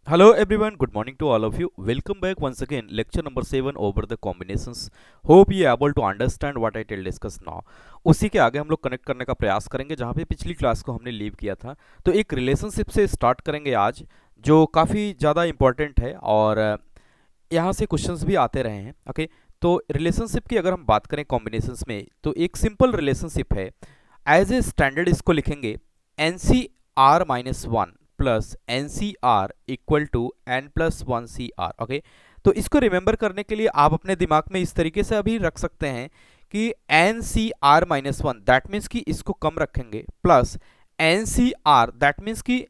Hello everyone, good morning to all of you. Welcome back once again, lecture number 7 over the combinations. Hope you are able to understand what I tell discuss now. उसी के आगे हम लोग connect करने का प्रयास करेंगे जहाँ पे पिछली क्लास को हमने लीव किया था। तो एक रिलेशनशिप से स्टार्ट करेंगे आज, जो काफ़ी ज़्यादा इंपॉर्टेंट है और यहाँ से क्वेश्चंस भी आते रहे हैं। ओके, तो रिलेशनशिप की अगर हम बात करें कॉम्बिनेशंस में, तो एक सिंपल रिलेशनशिप है। एज ए स्टैंडर्ड इसको लिखेंगे N C R minus one plus N C R equal to N plus one C R. Okay, तो इसको रिमेंबर करने के लिए आप अपने दिमाग में इस तरीके से अभी रख सकते हैं कि N C R minus one that means कि इसको कम रखेंगे, plus N C R that means कि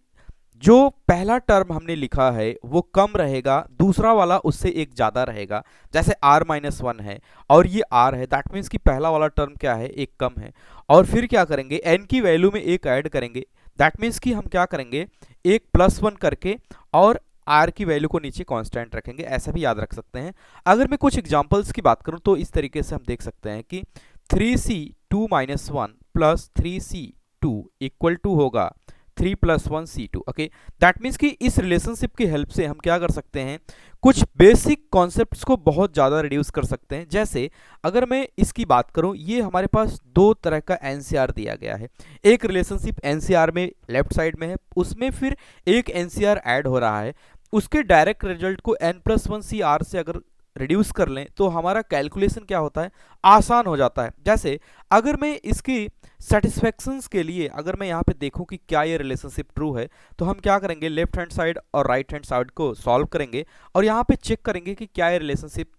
जो पहला टर्म हमने लिखा है वो कम रहेगा, दूसरा वाला उससे एक ज़्यादा रहेगा। जैसे r माइनस वन है और ये r है, दैट मीन्स कि पहला वाला टर्म क्या है, एक कम है। और फिर क्या करेंगे, n की वैल्यू में एक ऐड करेंगे, दैट मीन्स कि हम क्या करेंगे, एक प्लस वन करके और r की वैल्यू को नीचे कांस्टेंट रखेंगे। ऐसा भी याद रख सकते हैं। अगर मैं कुछ एग्जांपल्स की बात करूं तो इस तरीके से हम देख सकते हैं कि 3c2 minus one plus 3c2 equal to होगा 3 plus one C two. Okay, that means कि इस रिलेशनशिप की हेल्प से हम क्या कर सकते हैं, कुछ बेसिक कॉन्सेप्ट्स को बहुत ज़्यादा रिड्यूस कर सकते हैं। जैसे अगर मैं इसकी बात करूं, ये हमारे पास दो तरह का एनसीआर दिया गया है। एक रिलेशनशिप एनसीआर में लेफ्ट साइड में है, उसमें फिर एक एनसीआर ऐड हो रहा है। उसके डायरेक्ट रिजल्ट को N plus one C R से अगर रिड्यूस कर लें तो हमारा कैलकुलेशन क्या होता है, आसान हो जाता है। जैसे अगर मैं इसकी सेटिस्फैक्शंस के लिए अगर मैं यहाँ पे देखूं कि क्या ये रिलेशनशिप ट्रू है, तो हम क्या करेंगे, लेफ्ट हैंड साइड और राइट हैंड साइड को सॉल्व करेंगे और यहाँ पे चेक करेंगे कि क्या ये रिलेशनशिप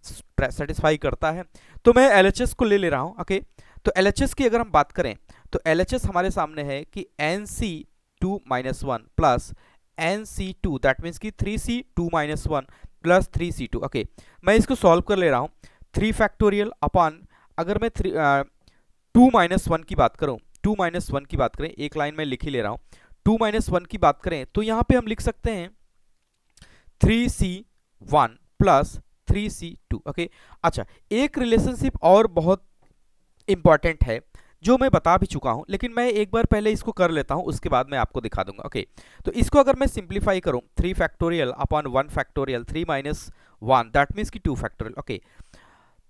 सेटिस्फाई करता है। तो मैं एलएचएस को ले रहा हूँ। ओके, तो एलएचएस की अगर हम बात करें तो एलएचएस हमारे सामने है कि N C two minus one plus N C two that means कि 3c2 minus one plus 3c2। Okay, मैं इसको सॉल्व कर ले रहा हूँ। 3 फैक्टोरियल अपॉन, अगर मैं 2 माइनस वन की बात करूँ, 2 माइनस वन की बात करें, एक लाइन में लिख ही ले रहा हूँ। 2 माइनस वन की बात करें तो यहाँ पे हम लिख सकते हैं 3c1 प्लस 3c2। ओके, अच्छा, एक रिलेशनशिप और बहुत इंपॉर्टेंट है जो मैं बता भी चुका हूं, लेकिन मैं एक बार पहले इसको कर लेता हूं, उसके बाद मैं आपको दिखा दूंगा। ओके, तो इसको अगर मैं सिंप्लीफाई करूं, 3 factorial upon 1 factorial, 3 minus one that means कि 2 factorial. Okay,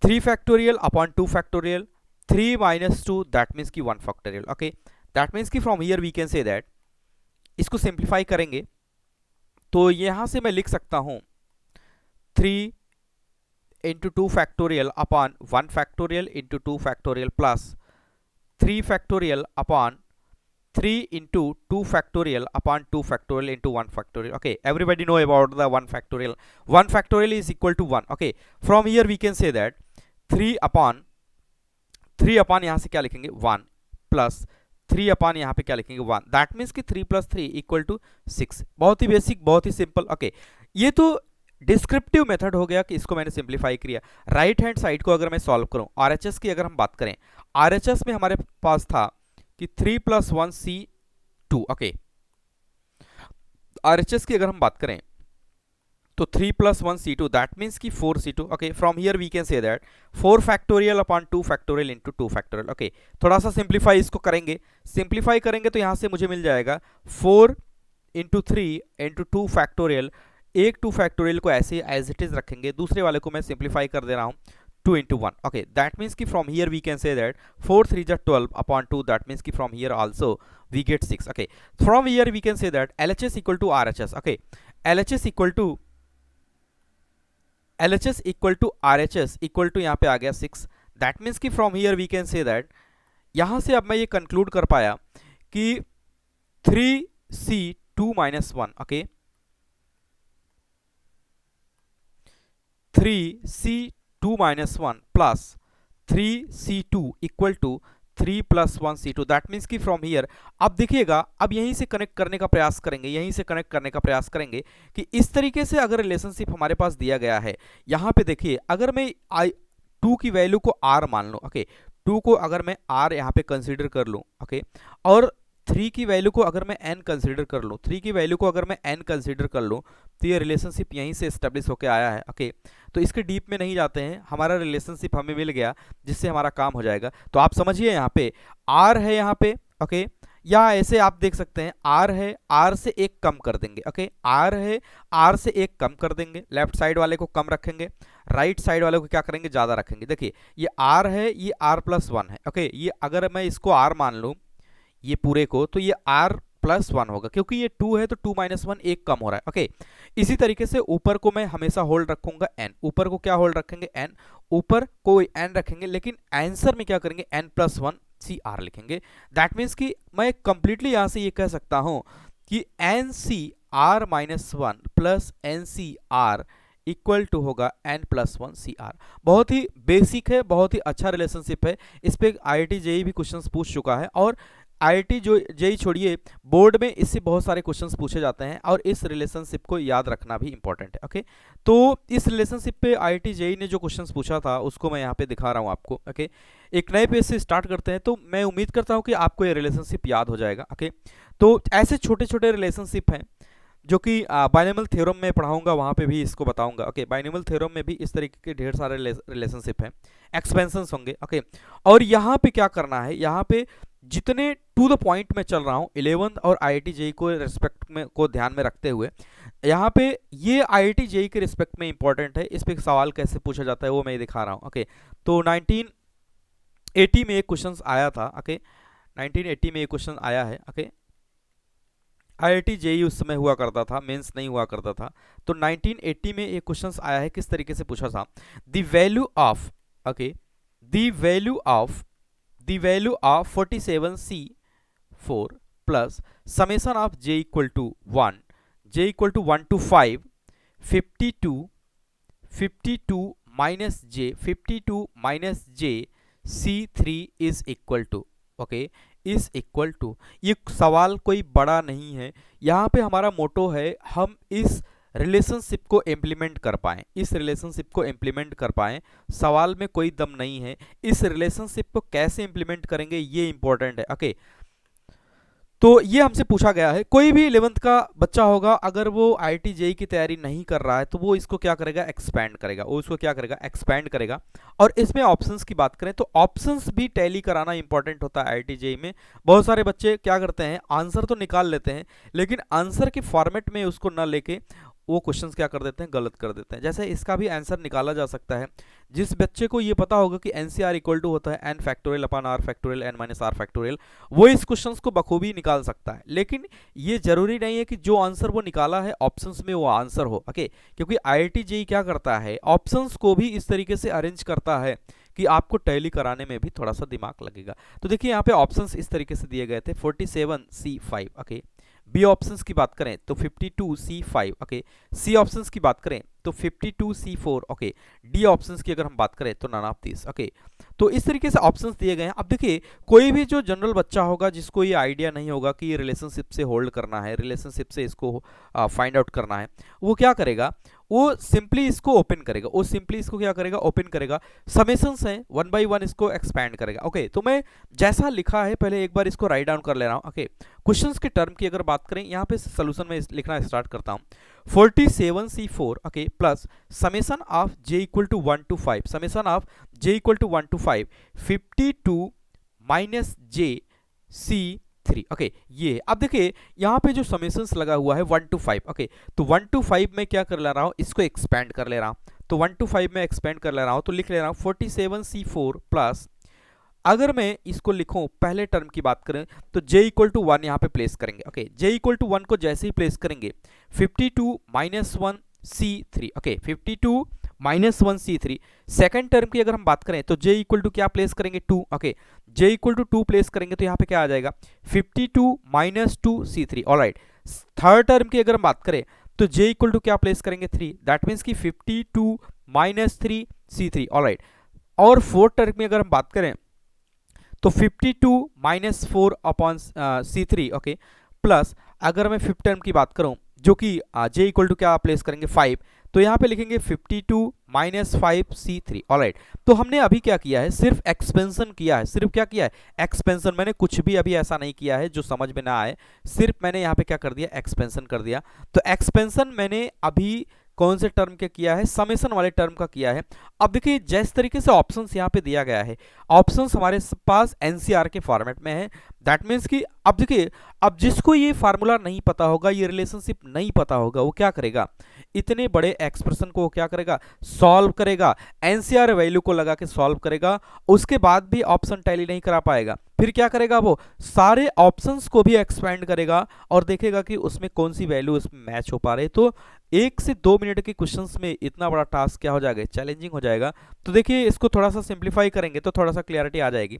3 factorial upon 2 factorial, 3 minus two that means कि 1 फैक्टोरियल। ओके, दैट मीन्स कि from here we can say that, इसको सिंप्लीफाई करेंगे तो यहां से मैं लिख सकता हूं 3 into 2 factorial upon 1 factorial into 2 factorial plus 3 factorial upon 3 into 2 factorial upon 2 factorial into 1 factorial. Okay, everybody know about the 1 factorial. 1 factorial is equal to 1. Okay, from here we can say that 3 upon यहाँ से क्या लिखेंगे 1 plus 3 upon यहाँ पे क्या लिखेंगे 1, that means कि 3 plus 3 equal to 6। बहुत ही बेसिक, बहुत ही सिंपल। ओके, ये तो डिस्क्रिप्टिव मेथड हो गया कि इसको मैंने सिंप्लीफाई किया। राइट हैंड साइड को अगर मैं सॉल्व करूं, आरएचएस की अगर हम बात करें, आरएचएस में हमारे पास था कि 3 plus one C two. Okay, RHS की अगर हम बात करें तो 3 plus one C two that means कि 4 C two. Okay, from here we can say that 4 factorial upon 2 factorial into 2 factorial. Okay, थोड़ा सा सिंप्लीफाई इसको करेंगे, सिंप्लीफाई करेंगे तो यहां से मुझे मिल जाएगा 4 इंटू 3 इंटू 2 फैक्टोरियल। एक 2 फैक्टोरियल को ऐसे एज इट इज रखेंगे, दूसरे वाले को मैं सिंप्लीफाई कर दे रहा हूं 2 into 1. Okay, that means कि from here we can say that 4 3 is 12 upon 2, that means कि from here also we get 6. Okay, from here we can say that LHS equal to RHS. Okay, LHS equal to RHS equal to यहाँ पे आ गया 6, that means कि from here we can say that, यहाँ से अब मैं ये conclude कर पाया कि 3c2 minus 1, okay, 3c2 minus 1 plus 3c2 equal to 3 plus 1 c2, that means कि फ्रॉम हियर, अब देखिएगा, अब यहीं से कनेक्ट करने का प्रयास करेंगे, यहीं से कनेक्ट करने का प्रयास करेंगे कि इस तरीके से अगर रिलेशनशिप हमारे पास दिया गया है, यहाँ पे देखिए, अगर मैं आई 2 की वैल्यू को r मान लूँ, ओके, 2 को अगर मैं r यहाँ पे कंसीडर कर लूँ, ओके, और 3 की वैल्यू को अगर मैं n कंसीडर कर लूँ, 3 की वैल्यू को अगर मैं n कंसीडर कर लूँ, तो ये रिलेशनशिप यहीं से एस्टेब्लिश होकर आया है। ओके, तो इसके डीप में नहीं जाते हैं, हमारा रिलेशनशिप हमें मिल गया जिससे हमारा काम हो जाएगा। तो आप समझिए यहाँ पे r है, यहाँ पे ओके, या ऐसे आप देख सकते हैं आर है, आर से एक कम कर देंगे। ओके, आर है, आर से एक कम कर देंगे, लेफ्ट साइड वाले को कम रखेंगे, राइट साइड वाले को क्या करेंगे, ज्यादा रखेंगे। देखिए ये आर है, ये आर प्लस वन है। ओके, ये अगर मैं इसको आर मान लूं ये पूरे को, तो ये आर प्लस वन होगा, क्योंकि ये टू है तो टू माइनस वन एक कम हो रहा है। ओके, इसी तरीके से ऊपर को मैं हमेशा होल्ड रखूंगा एन, ऊपर को क्या होल्ड रखेंगे, एन, ऊपर को एन रखेंगे, लेकिन आंसर में क्या करेंगे, N plus one C R लिखेंगे। दैट मीन्स कि मैं कंप्लीटली यहां से ये कह सकता हूं कि N C R minus one plus N C R equal to होगा N plus one C R. बहुत ही बेसिक है, बहुत ही अच्छा रिलेशनशिप है। इस पे IIT JEE भी क्वेश्चंस पूछ चुका है, और IIT जो JEE छोड़िए, बोर्ड में इससे बहुत सारे क्वेश्चंस पूछे जाते हैं, और इस रिलेशनशिप को याद रखना भी इंपॉर्टेंट है। ओके, तो इस रिलेशनशिप पे IIT JEE ने जो क्वेश्चंस पूछा था उसको मैं यहाँ पे दिखा रहा हूँ आपको। ओके, एक नए पेज से स्टार्ट करते हैं, तो मैं उम्मीद करता हूँ कि आपको ये रिलेशनशिप याद हो जाएगा। ओके, तो ऐसे छोटे छोटे रिलेशनशिप हैं जो कि बाइनोमियल थ्योरम में पढ़ाऊंगा, वहां पे भी इसको बताऊंगा। ओके, बाइनोमियल थ्योरम में भी इस तरीके के ढेर सारे रिलेशनशिप हैं, एक्सपेंशंस होंगे। ओके, और यहाँ पे क्या करना है, यहाँ पे जितने टू द पॉइंट में चल रहा हूँ 11th और IIT JEE को रिस्पेक्ट में को ध्यान में रखते हुए, यहाँ पे ये IIT JEE के रिस्पेक्ट में इंपॉर्टेंट है। इस पे सवाल कैसे पूछा जाता है वो मैं दिखा रहा हूँ। ओके, तो 1980 में एक क्वेश्चन आया था। ओके, 1980 में एक क्वेश्चन आया है। ओके, IIT JEE उस समय हुआ करता था, मेंस नहीं हुआ करता था। तो 1980 में एक क्वेश्चन आया है, किस तरीके से पूछा था, the value of, okay, the value of 47C4 plus summation of J equal to 1, J equal to 1 to 5, 52 minus J C3 is equal to, okay, is equal to. ये सवाल कोई बड़ा नहीं है, यहाँ पे हमारा मोटो है हम इस रिलेशनशिप को इम्प्लीमेंट कर पाएं, इस रिलेशनशिप को इम्प्लीमेंट कर पाएं। सवाल में कोई दम नहीं है, इस रिलेशनशिप को कैसे इम्प्लीमेंट करेंगे ये इंपॉर्टेंट है। ओके, तो ये हमसे पूछा गया है। कोई भी 11th का बच्चा होगा, अगर वो IIT JEE की तैयारी नहीं कर रहा है, तो वो इसको क्या करेगा, एक्सपैंड करेगा, वो इसको क्या करेगा, एक्सपैंड करेगा। और इसमें ऑप्शंस की बात करें तो ऑप्शंस भी टैली कराना इंपॉर्टेंट होता है IIT JEE में। बहुत सारे बच्चे क्या करते हैं, आंसर तो निकाल लेते हैं, लेकिन आंसर के फॉर्मेट में उसको न लेके वो क्वेश्चंस क्या कर देते हैं, गलत कर देते हैं। जैसे इसका भी आंसर निकाला जा सकता है, जिस बच्चे को ये पता होगा कि NCR इक्वल टू होता है n factorial upon r factorial n minus r factorial, वो इस क्वेश्चंस को बखूबी निकाल सकता है। लेकिन ये जरूरी नहीं है कि जो आंसर वो निकाला है ऑप्शंस में वो आंसर हो। ओके, क्योंकि IIT JEE क्या करता है, ऑप्शंस को भी इस तरीके से अरेंज करता है कि आपको टैली कराने में भी थोड़ा सा दिमाग लगेगा। तो देखिए यहाँ पे ऑप्शंस इस तरीके से दिए गए थे, 47C5। ओके, बी ऑप्शंस की बात करें तो 52C5। ओके, सी ऑप्शंस की बात करें तो 52C4। ओके, डी ऑप्शंस की अगर हम बात करें तो नन ऑफ दिस। ओके, तो इस तरीके से ऑप्शंस दिए गए हैं। अब देखिए कोई भी जो जनरल बच्चा होगा जिसको ये आइडिया नहीं होगा कि ये रिलेशनशिप से होल्ड करना है, रिलेशनशिप से इसको फाइंड आउट करना है, वो क्या करेगा, वो सिंपली इसको ओपन करेगा, वो सिंपली इसको क्या करेगा, ओपन करेगा। समेशंस हैं, वन बाय वन इसको एक्सपैंड करेगा। ओके, तो मैं जैसा लिखा है पहले एक बार इसको राइट डाउन कर ले रहा हूँ। ओके, क्वेश्चंस के टर्म की अगर बात करें, यहाँ पे सोल्यूशन में लिखना स्टार्ट करता हूँ। 47C4 okay plus summation of J equal to 1 to 5, summation of J equal to 1 to 5, 52 minus J C3। Okay, ये अब देखिए यहाँ पे जो समेशंस लगा हुआ है 1 to 5। ओके, तो 1 to 5 में क्या कर ले रहा हूँ, इसको एक्सपेंड कर ले रहा हूँ। तो 1 to 5 में एक्सपेंड कर ले रहा हूँ, तो लिख ले रहा हूँ 47C4 प्लस, अगर मैं इसको लिखूं पहले टर्म की बात करें तो J इक्वल टू 1 यहाँ पे प्लेस करेंगे। ओके, J इक्वल टू 1 को जैसे ही प्लेस करेंगे 52 minus 1 C3। Okay, 52 minus 1 C3। Second term की अगर हम बात करें तो J इक्वल टू क्या प्लेस करेंगे, 2। Okay, J equal to 2 place करेंगे तो यहाँ पे क्या आ जाएगा, 52 minus 2 C3। Alright, third term की अगर हम बात करें तो J इक्वल टू क्या प्लेस करेंगे, 3। दैट मीन्स की 52 माइनस 3 C3। ऑलराइट, और फोर्थ टर्म में अगर हम बात करें तो 52 minus 4 upon C3। Okay, plus अगर मैं फिफ्थ टर्म की बात करूं जो कि J इक्वल टू क्या प्लेस करेंगे, 5, तो यहाँ पे लिखेंगे 52 माइनस 5 C3। ऑलराइट, तो हमने अभी क्या किया है, सिर्फ एक्सपेंशन किया है। सिर्फ क्या किया है, एक्सपेंशन। मैंने कुछ भी अभी ऐसा नहीं किया है जो समझ में ना आए, सिर्फ मैंने यहाँ पे क्या कर दिया, एक्सपेंशन कर दिया। तो एक्सपेंशन मैंने अभी कौन से टर्म का किया है, समेशन वाले टर्म का किया है। अब देखिए जिस तरीके से ऑप्शंस यहाँ पे दिया गया है, ऑप्शंस हमारे पास एनसीआर के फॉर्मेट में है। दैट मीन्स कि अब देखिए, अब जिसको ये फार्मूला नहीं पता होगा, ये रिलेशनशिप नहीं पता होगा, वो क्या करेगा, इतने बड़े एक्सप्रेशन को वो क्या करेगा, सॉल्व करेगा, एनसीआर वैल्यू को लगा के सॉल्व करेगा, उसके बाद भी ऑप्शन टैली नहीं करा पाएगा। फिर क्या करेगा, वो सारे ऑप्शंस को भी एक्सपेंड करेगा और देखेगा कि उसमें कौन सी वैल्यू उसमें मैच हो पा रही है। तो 1 से 2 मिनट के क्वेश्चंस में इतना बड़ा टास्क क्या हो जाएगा, चैलेंजिंग हो जाएगा। तो देखिए इसको थोड़ा सा सिंप्लीफाई करेंगे तो थोड़ा सा क्लियरिटी आ जाएगी।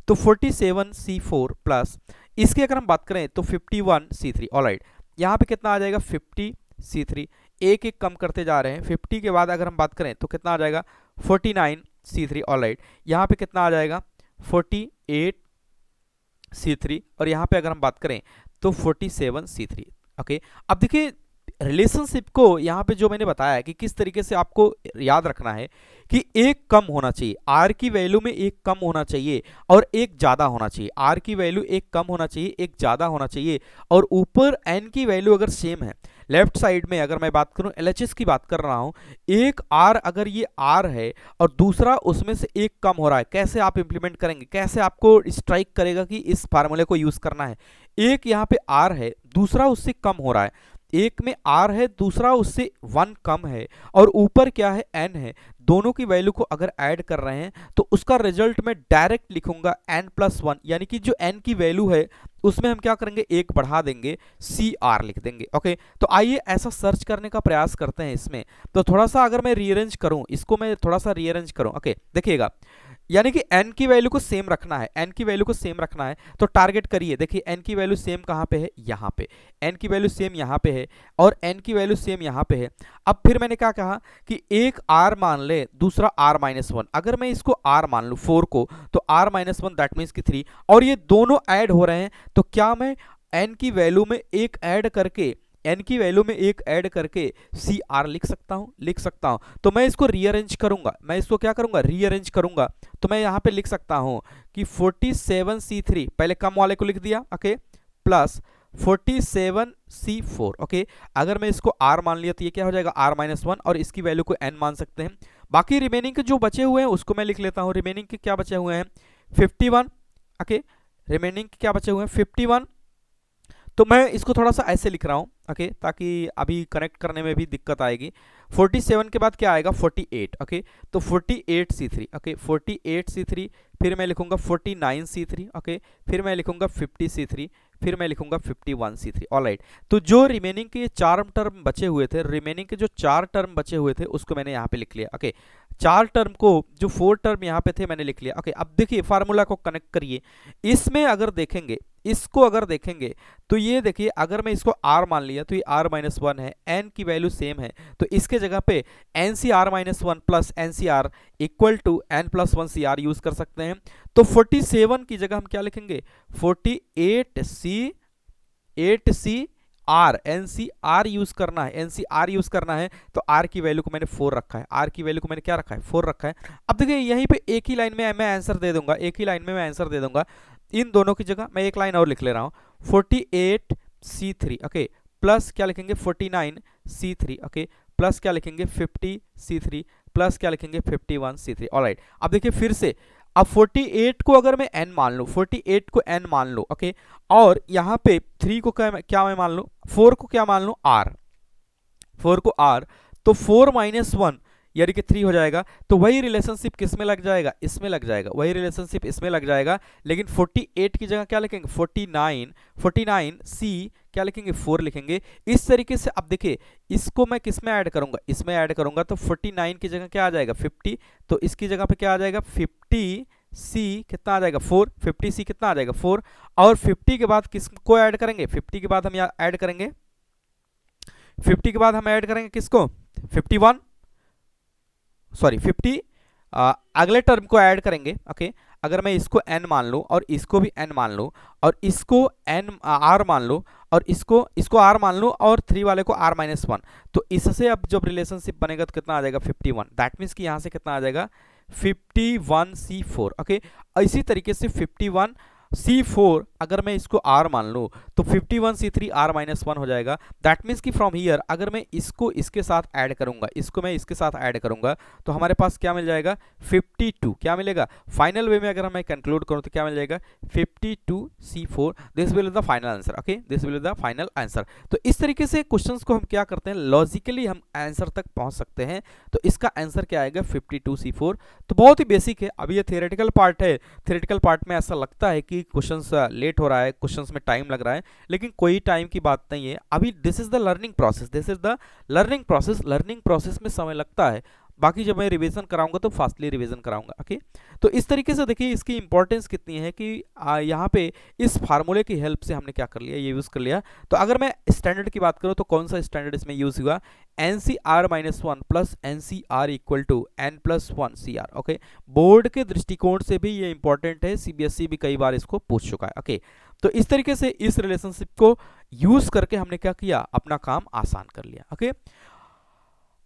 तो 47C4 प्लस इसकी अगर हम बात करें तो 51C3। ऑलराइट, यहाँ पे कितना आ जाएगा, 50C3, एक एक कम करते जा रहे हैं। 50 के बाद अगर हम बात करें तो कितना आ जाएगा, 49C3। ऑलराइट, यहाँ पे कितना आ जाएगा, 48C3, और यहाँ पे अगर हम बात करें तो 47C3। ओके, अब देखिए रिलेशनशिप को यहाँ पे जो मैंने बताया कि किस तरीके से आपको याद रखना है कि एक कम होना चाहिए, आर की वैल्यू में एक कम होना चाहिए और एक ज़्यादा होना चाहिए। आर की वैल्यू एक कम होना चाहिए, एक ज़्यादा होना चाहिए, और ऊपर एन की वैल्यू अगर सेम है, लेफ्ट साइड में अगर मैं बात करूं एलएचएस की बात कर रहा हूं, एक आर अगर ये आर है और दूसरा उसमें से एक कम हो रहा है, कैसे आप इंप्लीमेंट करेंगे, कैसे आपको स्ट्राइक करेगा कि इस फार्मूले को यूज करना है। एक यहाँ पे आर है, दूसरा उससे कम हो रहा है, एक में आर है, दूसरा उससे 1 कम है, और ऊपर क्या है, एन है। दोनों की वैल्यू को अगर ऐड कर रहे हैं तो उसका रिजल्ट मैं डायरेक्ट लिखूंगा n+1, यानी कि जो n की वैल्यू है उसमें हम क्या करेंगे, एक बढ़ा देंगे, सी आर लिख देंगे। ओके, तो आइए ऐसा सर्च करने का प्रयास करते हैं इसमें। तो थोड़ा सा अगर मैं रीअरेंज करूं इसको, मैं थोड़ा सा रीअरेंज करूं, ओके देखिएगा, यानी कि n की वैल्यू को सेम रखना है, n की वैल्यू को सेम रखना है। तो टारगेट करिए, देखिए n की वैल्यू सेम कहाँ पे है, यहाँ पे, n की वैल्यू सेम यहाँ पे है और n की वैल्यू सेम यहाँ पे है। अब फिर मैंने क्या कहा कि एक r मान ले, दूसरा r-1। अगर मैं इसको r मान लूँ 4 को, तो r-1 दैट मीन्स कि 3, और ये दोनों ऐड हो रहे हैं, तो क्या मैं n की वैल्यू में एक ऐड करके, n की वैल्यू में एक ऐड करके सी आर लिख सकता हूं, लिख सकता हूं। तो मैं इसको रीअरेंज करूंगा, मैं इसको क्या करूंगा, रीअरेंज करूंगा। तो मैं यहां पे लिख सकता हूं कि 47C3 पहले कम वाले को लिख दिया, ओके, प्लस 47C4। ओके, अगर मैं इसको r मान लिया तो ये क्या हो जाएगा, r-1, और इसकी वैल्यू को n मान सकते हैं। बाकी रिमेनिंग के जो बचे हुए हैं उसको मैं लिख लेता हूं। रिमेनिंग के क्या बचे हुए हैं, 51। ओके, रिमेनिंग के क्या बचे हुए हैं, 51। तो मैं इसको थोड़ा सा ऐसे लिख रहा हूँ, ओके, ताकि अभी कनेक्ट करने में भी दिक्कत आएगी। 47 के बाद क्या आएगा, 48। ओके, तो 48C3, ओके, 48C3, फिर मैं लिखूंगा 49C3, ओके, फिर मैं लिखूंगा 50C3, फिर मैं लिखूंगा 51C3। ऑलराइट, तो जो रिमेनिंग के 4 टर्म बचे हुए थे, रिमेनिंग के जो 4 टर्म बचे हुए थे उसको मैंने यहाँ पे लिख लिया। ओके, 4 टर्म को, जो 4 टर्म यहाँ पे थे मैंने लिख लिया। ओके, अब देखिए फार्मूला को कनेक्ट करिए। इसमें अगर देखेंगे, इसको अगर देखेंगे तो ये देखिए, अगर मैं इसको r मान लिया तो ये r-1 है, n की वैल्यू सेम है, तो इसके जगह पे NCr-1 plus NCr equal to n+1 CR use कर सकते हैं। तो 47 की जगह हम क्या लिखेंगे, 48C8CR, NCR यूज करना है, NCR यूज करना है। तो R की वैल्यू को मैंने 4 रखा है, R की वैल्यू को मैंने क्या रखा है, 4 रखा है। अब देखिए यहीं पे एक ही लाइन में मैं आंसर दे दूंगा, एक ही लाइन में मैं आंसर दे दूंगा। इन दोनों की जगह मैं एक लाइन और लिख ले रहा हूं, 48C3, ओके, प्लस क्या लिखेंगे, 49C3, ओके, प्लस क्या लिखेंगे, 50C3, प्लस क्या लिखेंगे, 51C3। ऑलराइट, अब देखिए फिर से, अब 48 को अगर मैं n मान लूं, 48 को n मान लो, ओके, और यहाँ पे 3 को क्या मैं मान लूं, 4 को क्या मान लूं, r, 4 को r, तो 4-1 यानी कि 3 हो जाएगा। तो वही रिलेशनशिप किस में लग जाएगा, इसमें लग जाएगा, वही रिलेशनशिप इसमें लग जाएगा। लेकिन 48 की जगह क्या लिखेंगे, 49C क्या लिखेंगे, 4 लिखेंगे। इस तरीके से अब देखिए इसको मैं किस में ऐड करूंगा, इसमें ऐड करूंगा, तो 49 की जगह क्या आ जाएगा, 50, तो इसकी जगह पे क्या आ जाएगा, 50C कितना आ जाएगा, 4, 50C कितना आ जाएगा, 4, और 50 के बाद किसको ऐड करेंगे, 50 के बाद हम यहाँ ऐड करेंगे, 50 के बाद हम ऐड करेंगे किसको, 51, सॉरी 50, अगले टर्म को ऐड करेंगे। ओके, अगर मैं इसको n मान लूं और इसको भी n मान लूं और इसको r मान लूं और इसको r मान लूं और 3 वाले को r-1, तो इससे अब जब रिलेशनशिप बनेगा तो कितना आ जाएगा, 51। दैट मीन्स कि यहाँ से कितना आ जाएगा, 51C4। ओके, इसी तरीके से 51 C4 अगर मैं इसको R मान लूँ तो 51C3 R-1 हो जाएगा। दैट मीन्स कि फ्रॉम हियर अगर मैं इसको इसके साथ ऐड करूंगा, इसको मैं इसके साथ ऐड करूंगा तो हमारे पास क्या मिल जाएगा 52। क्या मिलेगा फाइनल वे में अगर मैं कंक्लूड करूं तो क्या मिल जाएगा 52C4। This will the final answer. Okay, this will the final answer. तो इस तरीके से क्वेश्चंस को हम क्या करते हैं, लॉजिकली हम आंसर तक पहुंच सकते हैं। तो इसका आंसर क्या आएगा 52C4। तो बहुत ही बेसिक है। अभी ये थियोरेटिकल पार्ट है, थियोरेटिकल पार्ट में ऐसा लगता है कि क्वेश्चंस लेट हो रहा है, क्वेश्चंस में टाइम लग रहा है, लेकिन कोई टाइम की बात नहीं है। अभी this is the learning process, this is the learning process. Learning process में समय लगता है, बाकी जब मैं रिवीजन कराऊंगा तो फास्टली रिवीजन कराऊंगा। ओके, तो इस तरीके से देखिए इसकी इंपॉर्टेंस कितनी है कि यहाँ पे इस फार्मूले की हेल्प से हमने क्या कर लिया, ये यूज कर लिया। तो अगर मैं स्टैंडर्ड की बात करूँ तो कौन सा स्टैंडर्ड इसमें यूज हुआ, NCR-1 plus NCR equal to N+1 CR। Okay, board के दृष्टिकोण से भी ये इंपॉर्टेंट है, CBSE भी कई बार इसको पूछ चुका है। ओके, तो इस तरीके से इस रिलेशनशिप को यूज करके हमने क्या किया, अपना काम आसान कर लिया। ओके,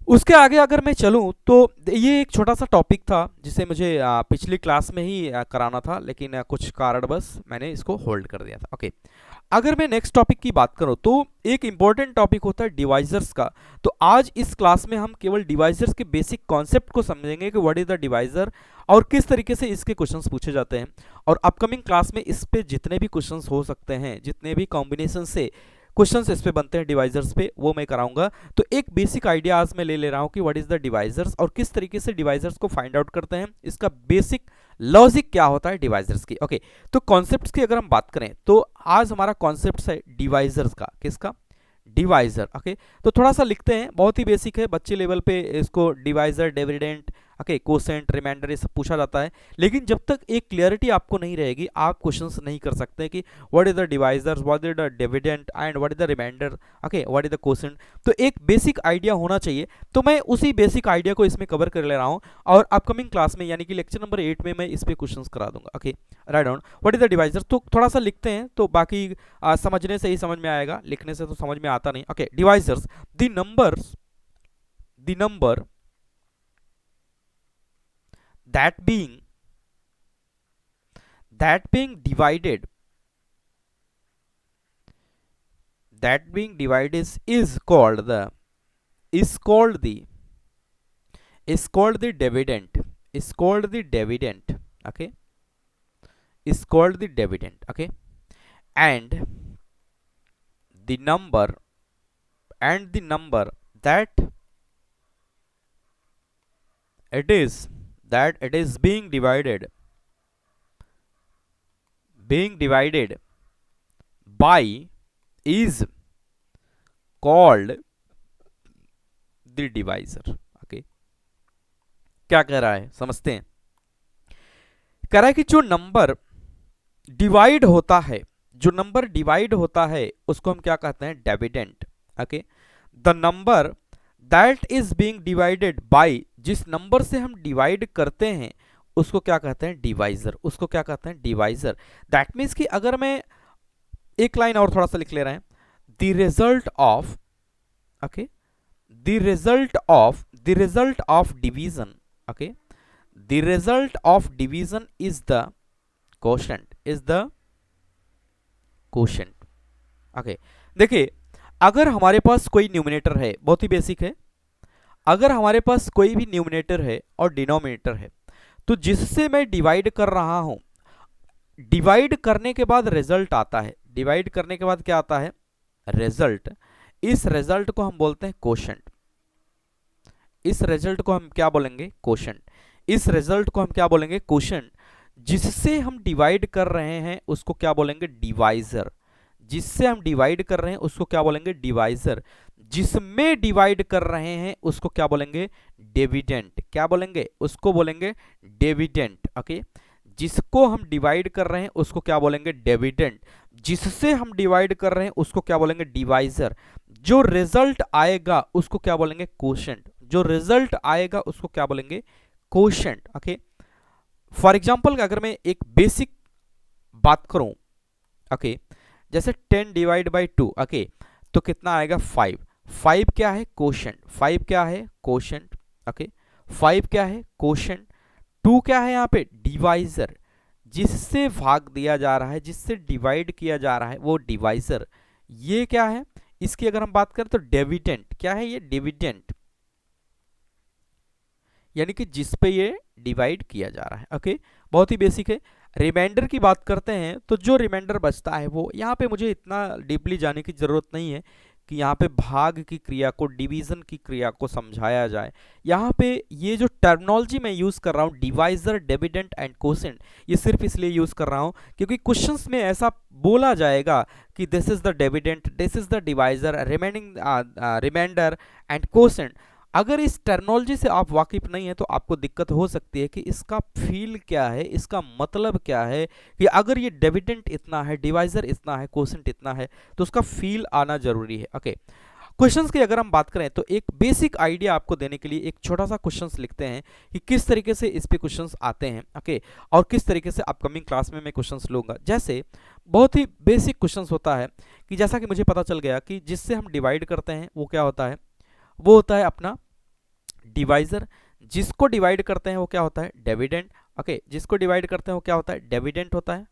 उसके आगे अगर मैं चलूं तो ये एक छोटा सा टॉपिक था जिसे मुझे पिछली क्लास में ही कराना था, लेकिन कुछ कारणवश मैंने इसको होल्ड कर दिया था। ओके, अगर मैं नेक्स्ट टॉपिक की बात करूं तो एक इंपॉर्टेंट टॉपिक होता है डिवाइजर्स का। तो आज इस क्लास में हम केवल डिवाइजर्स के बेसिक कॉन्सेप्ट को समझेंगे कि व्हाट इज द डिवाइजर और किस तरीके से इसके क्वेश्चंस पूछे जाते हैं। और अपकमिंग क्लास में इस पे जितने भी क्वेश्चंस हो सकते हैं, जितने भी कॉम्बिनेशन से क्वेश्चंस इस पे बनते हैं डिवाइजर्स पे, वो मैं कराऊंगा। तो एक बेसिक आइडिया आज मैं ले रहा हूं कि व्हाट इज द डिवाइजर्स और किस तरीके से डिवाइजर्स को फाइंड आउट करते हैं, इसका बेसिक लॉजिक क्या होता है डिवाइजर्स की। ओके, तो कॉन्सेप्ट्स की अगर हम बात करें तो आज हमारा कॉन्सेप्ट है डिवाइजर्स का। किसका, डिवाइजर। ओके, तो थोड़ा सा लिखते हैं, बहुत ही बेसिक है, बच्चे लेवल पे इसको divisor, dividend, okay, quotient, reminder ये सब पूछा जाता है। लेकिन जब तक एक क्लियरिटी आपको नहीं रहेगी आप क्वेश्चंस नहीं कर सकते कि what is the divisors, what is the dividend and what is the reminder, okay, what is the quotient. तो एक बेसिक आइडिया होना चाहिए। तो मैं उसी बेसिक आइडिया को इसमें कवर कर ले रहा हूँ और अपकमिंग क्लास में यानी कि लेक्चर नंबर 8 में मैं इस पे क्वेश्चंस करा दूंगा। Okay, write down what is the divisor. तो थोड़ा सा लिखते हैं तो बाकी समझने से ही समझ में आएगा, लिखने से तो समझ में आता नहीं। Okay, divisors, the number that being divided is called the dividend, okay, is called the dividend. Okay, and the number that it is being divided by is called the divisor. Okay, क्या कह रहा है समझते हैं। कह रहा है कि जो नंबर डिवाइड होता है उसको हम क्या कहते हैं, dividend. Okay, the number that is being divided by, जिस नंबर से हम डिवाइड करते हैं उसको क्या कहते हैं, डिवाइजर। उसको क्या कहते हैं, डिवाइजर। दैट मीन्स कि अगर मैं एक लाइन और थोड़ा सा लिख ले रहे हैं, the result of, okay, the result of division, okay, the result of division is the quotient. Okay, देखिए अगर हमारे पास कोई न्यूमिनेटर है, बहुत ही बेसिक है, अगर हमारे पास कोई भी न्यूमिनेटर है और डिनोमिनेटर है तो जिससे मैं डिवाइड कर रहा हूं, डिवाइड करने के बाद रिजल्ट आता है, डिवाइड करने के बाद क्या आता है, रिजल्ट। इस रिजल्ट को हम बोलते हैं क्वोशंट। इस रिजल्ट को हम क्या बोलेंगे, क्वोशंट। इस रिजल्ट को हम क्या बोलेंगे, क्वोशंट। जिससे हम डिवाइड कर रहे हैं उसको क्या बोलेंगे, डिवाइजर। जिससे हम डिवाइड कर रहे हैं उसको क्या बोलेंगे, डिवाइजर। जिसमें डिवाइड कर रहे हैं उसको क्या बोलेंगे, डिविडेंड। क्या बोलेंगे, उसको बोलेंगे डिविडेंड। ओके, जिसको हम डिवाइड कर रहे हैं उसको क्या बोलेंगे, डिविडेंड। जिससे हम डिवाइड कर रहे हैं उसको क्या बोलेंगे, डिवाइजर। जो रिजल्ट आएगा उसको क्या बोलेंगे, क्वोशंट। जो रिजल्ट आएगा उसको क्या बोलेंगे, क्वोशंट। ओके, फॉर एग्जाम्पल अगर मैं एक बेसिक बात करूं, ओके, जैसे 10 डिवाइड बाई 2, ओके, तो कितना आएगा 5। 5 क्या है, क्वोशंट। 5 क्या है, क्वोशंट। ओके, 5 क्या है, क्वोशंट। 2 क्या है यहाँ पे, डिवाइजर। जिससे भाग दिया जा रहा है, जिससे डिवाइड किया जा रहा है वो डिवाइजर, ये क्या है, इसकी अगर हम बात करें तो डिविडेंड। क्या है ये? डिविडेंड, यानी कि जिस पे ये डिवाइड किया जा रहा है। ओके, बहुत ही बेसिक है। रिमाइंडर की बात करते हैं तो जो रिमाइंडर बचता है वो, यहाँ पे मुझे इतना डीपली जाने की जरूरत नहीं है कि यहाँ पे भाग की क्रिया को, डिवीजन की क्रिया को समझाया जाए। यहाँ पे ये जो टर्मिनोलॉजी मैं यूज कर रहा हूँ, डिवाइजर, डिविडेंड एंड कोसेंट, ये सिर्फ इसलिए यूज कर रहा हूँ क्योंकि क्वेश्चंस में ऐसा बोला जाएगा कि this is the dividend, this is the divisor, remaining reminder and quotient. अगर इस टर्मिनोलॉजी से आप वाकिफ नहीं है तो आपको दिक्कत हो सकती है कि इसका फील क्या है, इसका मतलब क्या है, कि अगर ये डिविडेंड इतना है, डिवाइजर इतना है, कोसेंट इतना है, तो उसका फील आना जरूरी है। ओके, क्वेश्चंस की अगर हम बात करें तो एक बेसिक आइडिया आपको देने के लिए एक छोटा सा क्वेश्चंस लिखते हैं कि किस तरीके से इस पे क्वेश्चंस आते हैं। ओके, और किस तरीके से अपकमिंग क्लास में मैं क्वेश्चंस लूंगा। जैसे बहुत ही बेसिक क्वेश्चंस होता है कि जैसा कि मुझे पता चल गया कि जिससे हम डिवाइड करते हैं वो क्या होता है, वो होता है अपना डिवाइजर। जिसको डिवाइड करते हैं वो क्या होता है? डिविडेंड। ओके, जिसको डिवाइड करते हैं वो क्या होता है? डिविडेंड होता है।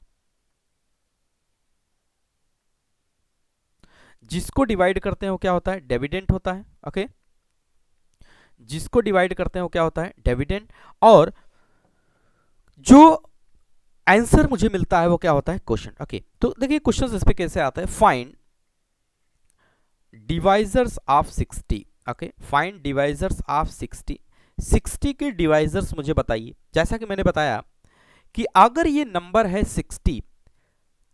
जिसको डिवाइड करते हैं वो क्या होता है? डिविडेंड होता है। ओके, जिसको डिवाइड करते हैं वो क्या होता है? डिविडेंड। और जो आंसर मुझे मिलता है वो क्या होता है? क्वेश्चन। ओके, तो देखिए क्वेश्चन इस पे कैसे आता है। Find divisors of 60। Okay, find divisors of 60। 60 के डिवाइजर्स मुझे बताइए। जैसा कि मैंने बताया कि अगर ये नंबर है 60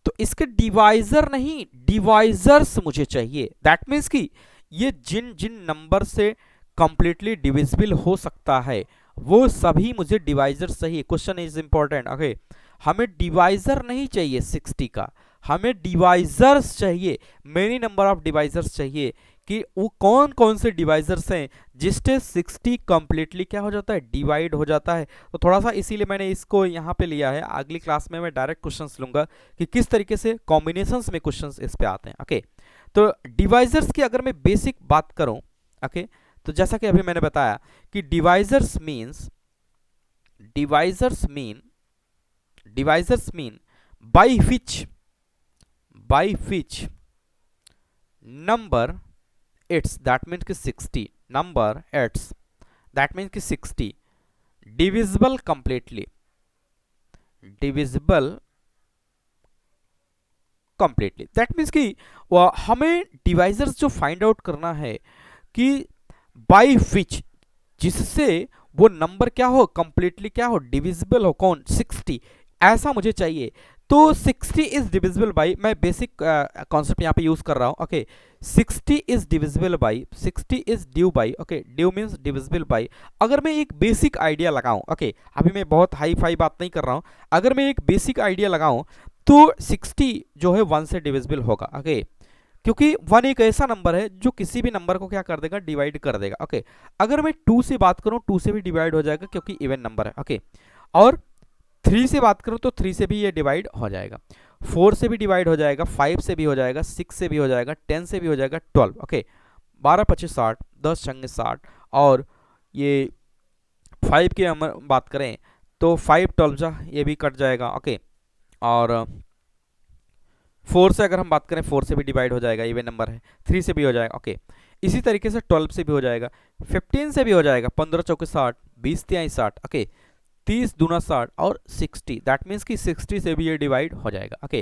तो इसके डिवाइजर नहीं, डिवाइजर्स मुझे चाहिए। दैट मीन्स कि ये जिन जिन नंबर से कंप्लीटली डिविजिबल हो सकता है वो सभी मुझे डिवाइजर्स चाहिए। Question is important. ओके, हमें डिवाइजर नहीं चाहिए 60 का, हमें डिवाइजर्स चाहिए, मेनी नंबर ऑफ डिवाइजर्स चाहिए कि वो कौन कौन से डिवाइजर्स हैं जिससे 60 कंप्लीटली क्या हो जाता है? डिवाइड हो जाता है। तो थोड़ा सा इसीलिए मैंने इसको यहाँ पे लिया है। अगली क्लास में मैं डायरेक्ट क्वेश्चंस लूंगा कि किस तरीके से कॉम्बिनेशंस में क्वेश्चंस इस पे आते हैं। ओके, तो डिवाइजर्स की अगर मैं बेसिक बात करूं, ओके, तो जैसा कि अभी मैंने बताया कि divisors mean by which number it's, that means कि 60 नंबर इट्स, दैट मीन्स कि 60 डिविजिबल कंप्लीटली, दैट मीन्स कि हमें डिवाइजर्स जो फाइंड आउट करना है कि बाई विच, जिससे वो नंबर क्या हो? कंप्लीटली क्या हो? डिविजिबल हो। कौन? 60, ऐसा मुझे चाहिए। तो 60 इज डिविजिबल बाई, मैं बेसिक कॉन्सेप्ट यहाँ पे यूज कर रहा हूँ। Okay, 60 is divisible by, 60 is due by. Okay, due means divisible by. अगर मैं एक बेसिक आइडिया लगाऊं, ओके, अभी मैं बहुत हाई फाई बात नहीं कर रहा हूँ, अगर मैं एक बेसिक आइडिया लगाऊं तो 60 जो है 1 से डिविजिबल होगा। ओके, क्योंकि 1 एक ऐसा नंबर है जो किसी भी नंबर को क्या कर देगा? डिवाइड कर देगा। ओके, अगर मैं 2 से बात करूं, 2 से भी डिवाइड हो जाएगा क्योंकि इवन नंबर है। ओके, और 3 से बात करूं तो 3 से भी ये डिवाइड हो जाएगा, 4 से भी डिवाइड हो जाएगा, 5 से भी हो जाएगा, 6 से भी हो जाएगा, 10 से भी हो जाएगा, 12। ओके, 12 25 60, 10 छंगे 60, और ये 5 की हम बात करें तो 5 12 जा, ये भी कट जाएगा। ओके, और 4 से अगर हम बात करें, 4 से भी डिवाइड हो जाएगा, इवन नंबर है, 3 से भी हो जाएगा। ओके, इसी तरीके से 12 से भी हो जाएगा, 15 से भी हो जाएगा, 15 चौके 60, 20 तिहाई 60, ओके, 30 दूना 60, और 60, दैट मीन्स कि 60 से भी ये डिवाइड हो जाएगा। ओके,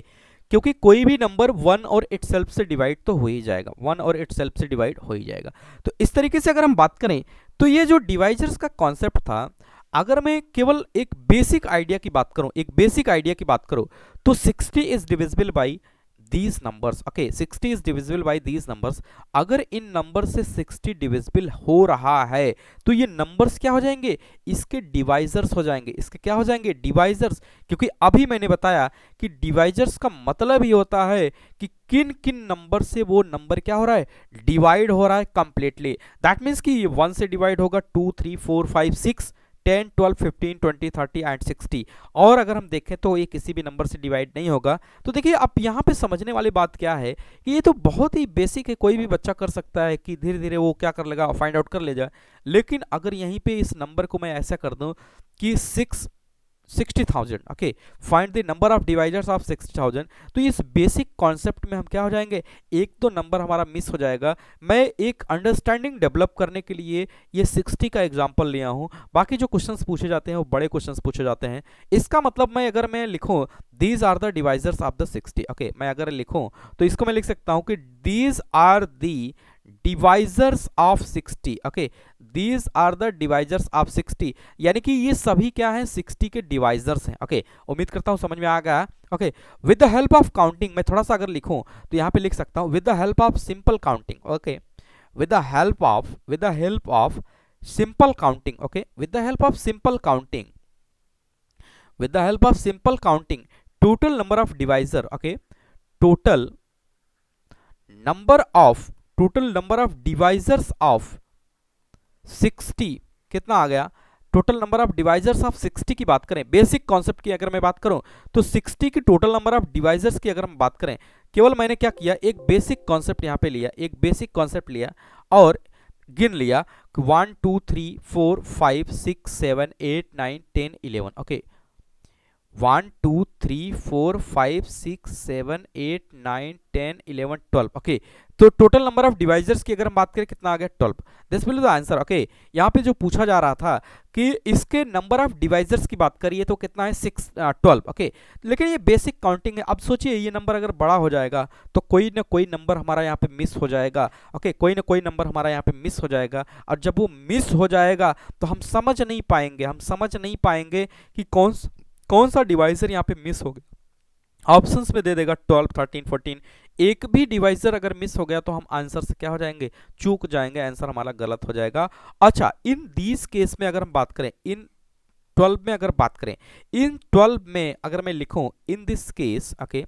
क्योंकि कोई भी नंबर 1 और इटसेल्फ से डिवाइड तो हो ही जाएगा, 1 और इटसेल्फ से डिवाइड हो ही जाएगा। तो इस तरीके से अगर हम बात करें तो ये जो डिवाइजर्स का कॉन्सेप्ट था, अगर मैं केवल एक बेसिक आइडिया की बात करूं, तो 60 is divisible by these numbers। Okay, 60 is divisible by these numbers। अगर इन नंबर से 60 डिविजिबल हो रहा है तो ये नंबर्स क्या हो जाएंगे? इसके डिवाइजर्स हो जाएंगे। इसके क्या हो जाएंगे? डिवाइजर्स। क्योंकि अभी मैंने बताया कि डिवाइजर्स का मतलब ही होता है कि किन किन नंबर से वो नंबर क्या हो रहा है? डिवाइड हो रहा है कंप्लीटली। दैट मीन्स कि 1 से डिवाइड होगा, 2 3 4 5 6 10 12 15 20 30 एंड 60। और अगर हम देखें तो ये किसी भी नंबर से डिवाइड नहीं होगा। तो देखिए अब यहाँ पे समझने वाली बात क्या है कि ये तो बहुत ही बेसिक है, कोई भी बच्चा कर सकता है कि धीरे धीरे वो क्या कर लेगा? फाइंड आउट कर ले जाए। लेकिन अगर यहीं पे इस नंबर को मैं ऐसा कर दूं कि 6 60,000। Okay, find the number of divisors of 60,000। तो इस बेसिक कॉन्सेप्ट में हम क्या हो जाएंगे, एक तो नंबर हमारा मिस हो जाएगा। मैं एक अंडरस्टैंडिंग डेवलप करने के लिए ये 60 का एग्जांपल लिया हूँ, बाकी जो क्वेश्चंस पूछे जाते हैं वो बड़े क्वेश्चंस पूछे जाते हैं। इसका मतलब मैं लिखूँ these are the divisors of the 60, okay, मैं अगर लिखूँ तो इसको मैं लिख सकता हूँ कि these are the divisors of 60। Okay, these are the divisors of 60, यानी कि ये सभी क्या हैं, 60 के डिवाइजर्स हैं। ओके, उम्मीद करता हूं समझ में आ गया। Okay, with the help of counting, मैं थोड़ा सा अगर लिखूं तो यहां पे लिख सकता हूं with the help of simple counting. Okay, with the help of simple counting. Okay, with the help of simple counting, with the help of simple counting, total number of divisor, okay, total number of divisors of 60 कितना आ गया, total number of divisors of 60 की बात करें, basic concept की अगर मैं बात करूं तो 60 की टोटल नंबर ऑफ डिवाइजर्स की अगर हम बात करें, केवल मैंने क्या किया, एक बेसिक कॉन्सेप्ट यहां पे लिया, एक बेसिक कॉन्सेप्ट लिया और गिन लिया 1 2 3 4 5 6 7 8 9 10 11। ओके, 1 2 3 4 5 6 7 8 9 10 11 12। ओके, तो टोटल नंबर ऑफ डिवाइजर्स की अगर हम बात करें कितना आ गया, 12। This will be the answer. Okay, यहाँ पे जो पूछा जा रहा था कि इसके नंबर ऑफ डिवाइजर्स की बात करिए तो कितना है, 12। ओके, लेकिन ये बेसिक काउंटिंग है। अब सोचिए ये नंबर अगर बड़ा हो जाएगा तो कोई ना कोई नंबर हमारा यहाँ पे मिस हो जाएगा। ओके, कोई ना कोई नंबर हमारा यहाँ पे मिस हो जाएगा, और जब वो मिस हो जाएगा तो हम समझ नहीं पाएंगे कि कौन सा डिवाइजर यहाँ पे मिस हो गया। ऑप्शंस में दे देगा 12 13 14, एक भी डिवाइजर अगर मिस हो गया तो हम आंसर से क्या हो जाएंगे, चूक जाएंगे, आंसर हमारा गलत हो जाएगा। अच्छा, इन दीज केस में अगर हम बात करें, इन 12 में अगर बात करें, इन 12 में अगर मैं लिखूं in this case, okay,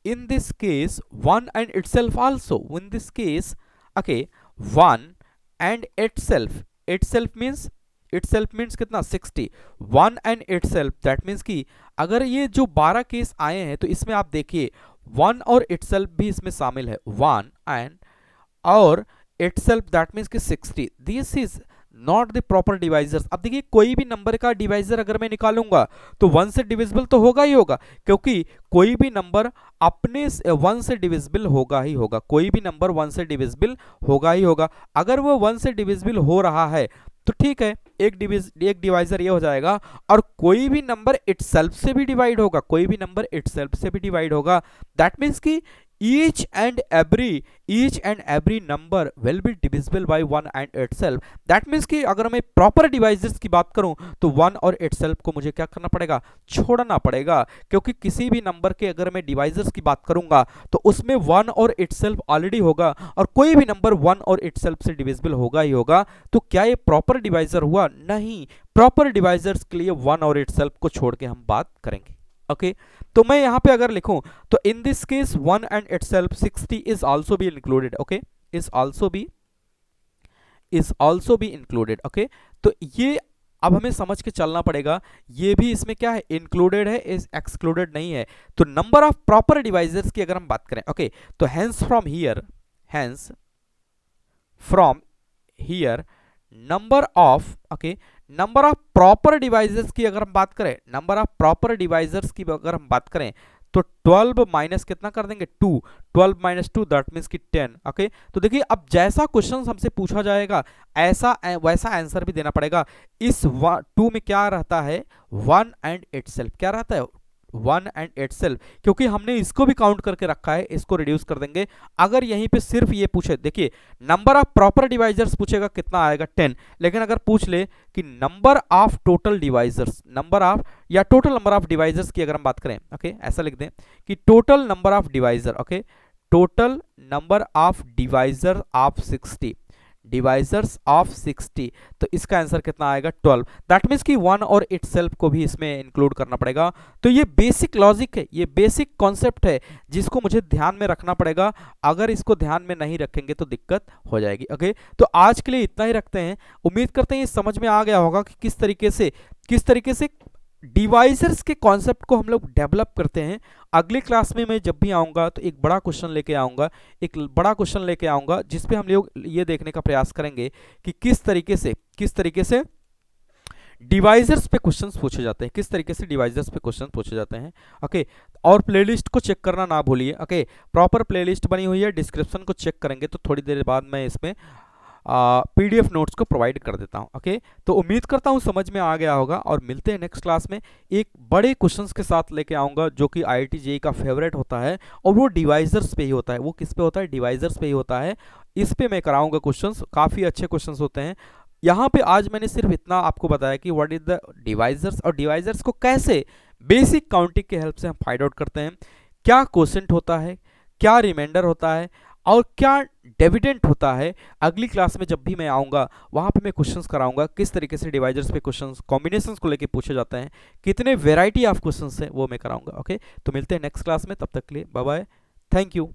in this case 1 and itself also, in this case okay 1 and itself means कितना, 60, 1 एंड इटसेल्फ, दैट मीन्स कि अगर ये जो 12 केस आए हैं तो इसमें आप देखिए 1 और इटसेल्फ भी इसमें शामिल है, 1 एंड और इटसेल्फ, दैट मीन्स कि 60। This is not the proper divisors. अब देखिए कोई भी नंबर का डिवाइजर अगर मैं निकालूंगा तो 1 से डिविजिबल तो होगा ही होगा, क्योंकि कोई भी नंबर अपने 1 से डिविजिबल होगा ही होगा, कोई भी नंबर 1 से डिविजिबल होगा ही होगा। अगर वो 1 से डिविजिबल हो रहा है तो ठीक है, एक डिवाइजर ये हो जाएगा, और कोई भी नंबर इटसेल्फ से भी डिवाइड होगा, कोई भी नंबर इटसेल्फ से भी डिवाइड होगा, दैट मीन्स कि each and every number will be divisible by 1 and itself। that means कि अगर मैं प्रॉपर डिवाइजर्स की बात करूं तो 1 और itself को मुझे क्या करना पड़ेगा, छोड़ना पड़ेगा, क्योंकि किसी भी नंबर के अगर मैं डिवाइजर्स की बात करूंगा तो उसमें 1 और itself ऑलरेडी होगा, और कोई भी नंबर 1 और itself से डिविजिबल होगा ही होगा। तो क्या ये प्रॉपर डिवाइजर हुआ? नहीं, प्रॉपर डिवाइजर्स के लिए 1 और itself को छोड़ के हम बात करेंगे। ओके, तो मैं यहां पे अगर लिखूं तो in this case 1 and itself 60 is also be included. Okay, is also be included. Okay, तो ये अब हमें समझ के चलना पड़ेगा, ये भी इसमें क्या है, इंक्लूडेड है, इज एक्सक्लूडेड नहीं है। तो नंबर ऑफ प्रॉपर डिवाइजर्स की अगर हम बात करें, ओके, तो hence from here number of, okay, number of proper divisors की अगर हम बात करें, नंबर ऑफ प्रॉपर डिवाइजर्स की अगर हम बात करें तो 12 माइनस कितना कर देंगे, 2, 12 माइनस 2 दैट मीन्स कि 10। ओके, तो देखिए अब जैसा क्वेश्चन हमसे पूछा जाएगा ऐसा वैसा आंसर भी देना पड़ेगा। इस 2 में क्या रहता है, 1 एंड इटसेल्फ, क्या रहता है, 1 एंड इटसेल्फ, क्योंकि हमने इसको भी काउंट करके रखा है, इसको रिड्यूस कर देंगे। अगर यहीं पे सिर्फ ये पूछे, देखिए नंबर ऑफ प्रॉपर डिवाइजर्स पूछेगा कितना आएगा, 10, लेकिन अगर पूछ ले कि number of total divisors, number of या टोटल नंबर ऑफ डिवाइजर्स की अगर हम बात करें, ओके, ऐसा लिख दें कि total number of divisor, okay, total number of divisor of 60, divisors of 60, तो इसका आंसर कितना आएगा, 12। दैट मीन्स कि 1 और इटसेल्फ को भी इसमें इंक्लूड करना पड़ेगा। तो ये बेसिक लॉजिक है, ये बेसिक कॉन्सेप्ट है जिसको मुझे ध्यान में रखना पड़ेगा, अगर इसको ध्यान में नहीं रखेंगे तो दिक्कत हो जाएगी। ओके, तो आज के लिए इतना ही रखते हैं। उम्मीद करते हैं ये समझ में आ गया होगा कि किस तरीके से डिवाइजर्स के कॉन्सेप्ट को हम लोग डेवलप करते हैं। अगले क्लास में मैं जब भी आऊँगा तो एक बड़ा क्वेश्चन लेके आऊँगा, जिस पे हम लोग ये देखने का प्रयास करेंगे कि किस तरीके से डिवाइजर्स पे क्वेश्चंस पूछे जाते हैं, किस तरीके से डिवाइजर्स पे क्वेश्चन पूछे जाते हैं। ओके, और प्लेलिस्ट को चेक करना ना भूलिए। ओके, प्रॉपर प्लेलिस्ट बनी हुई है, डिस्क्रिप्शन को चेक करेंगे तो थोड़ी देर बाद मैं इसमें पीडीएफ नोट्स को प्रोवाइड कर देता हूं। ओके, तो उम्मीद करता हूं समझ में आ गया होगा, और मिलते हैं नेक्स्ट क्लास में एक बड़े क्वेश्चंस के साथ लेके आऊंगा जो कि आईआईटी जेईई का फेवरेट होता है, और वो डिवाइजर्स पे ही होता है। वो किस पे होता है? डिवाइजर्स पे ही होता है। इस पे मैं कराऊंगा क्वेश्चंस, काफ़ी अच्छे क्वेश्चंस होते हैं। यहाँ पे आज मैंने सिर्फ इतना आपको बताया कि व्हाट इज द डिवाइजर्स, और डिवाइजर्स को कैसे बेसिक काउंटिंग के हेल्प से हम फाइंड आउट करते हैं, क्या क्वोशेंट होता है, क्या रिमाइंडर होता है, और क्या डिविडेंड होता है। अगली क्लास में जब भी मैं आऊँगा वहाँ पे मैं क्वेश्चंस कराऊंगा किस तरीके से डिवाइजर्स पे क्वेश्चंस कॉम्बिनेशंस को लेके पूछे जाते हैं, कितने वेराइटी ऑफ क्वेश्चंस हैं वो मैं कराऊंगा। ओके, तो मिलते हैं नेक्स्ट क्लास में, तब तक के लिए बाय बाय, थैंक यू।